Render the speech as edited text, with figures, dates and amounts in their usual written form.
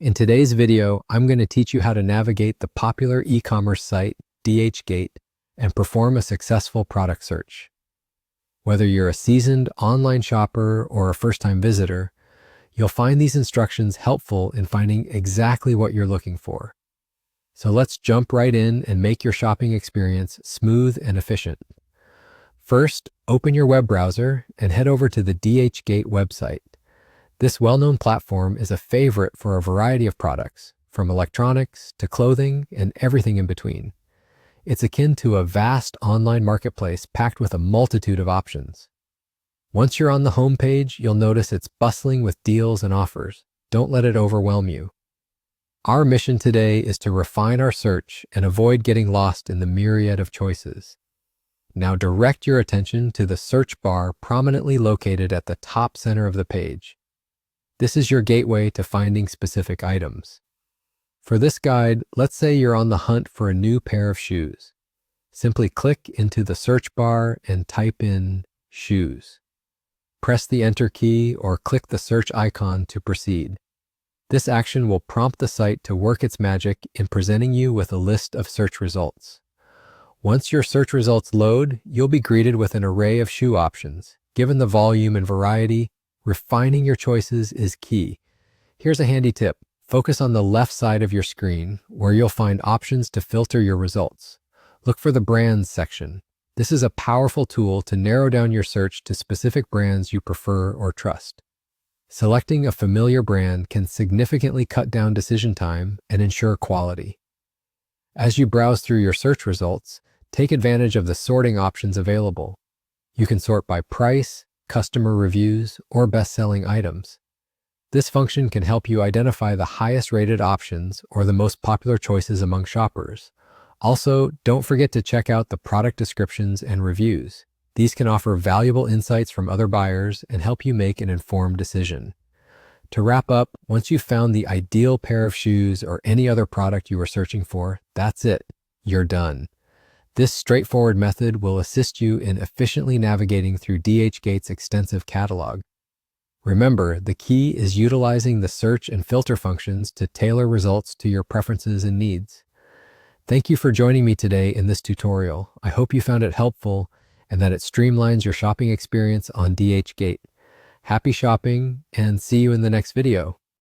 In today's video, I'm going to teach you how to navigate the popular e-commerce site DHgate and perform a successful product search. Whether you're a seasoned online shopper or a first-time visitor, you'll find these instructions helpful in finding exactly what you're looking for. So let's jump right in and make your shopping experience smooth and efficient. First, open your web browser and head over to the DHgate website. This well-known platform is a favorite for a variety of products, from electronics to clothing and everything in between. It's akin to a vast online marketplace packed with a multitude of options. Once you're on the home page, you'll notice it's bustling with deals and offers. Don't let it overwhelm you. Our mission today is to refine our search and avoid getting lost in the myriad of choices. Now direct your attention to the search bar prominently located at the top center of the page. This is your gateway to finding specific items. For this guide, let's say you're on the hunt for a new pair of shoes. Simply click into the search bar and type in shoes. Press the enter key or click the search icon to proceed. This action will prompt the site to work its magic in presenting you with a list of search results. Once your search results load, you'll be greeted with an array of shoe options. Given the volume and variety, refining your choices is key. Here's a handy tip. Focus on the left side of your screen, where you'll find options to filter your results. Look for the Brands section. This is a powerful tool to narrow down your search to specific brands you prefer or trust. Selecting a familiar brand can significantly cut down decision time and ensure quality. As you browse through your search results, take advantage of the sorting options available. You can sort by price, customer reviews, or best-selling items. This function can help you identify the highest-rated options or the most popular choices among shoppers. Also, don't forget to check out the product descriptions and reviews. These can offer valuable insights from other buyers and help you make an informed decision. To wrap up, once you've found the ideal pair of shoes or any other product you were searching for, that's it. You're done. This straightforward method will assist you in efficiently navigating through DHgate's extensive catalog. Remember, the key is utilizing the search and filter functions to tailor results to your preferences and needs. Thank you for joining me today in this tutorial. I hope you found it helpful and that it streamlines your shopping experience on DHgate. Happy shopping and see you in the next video.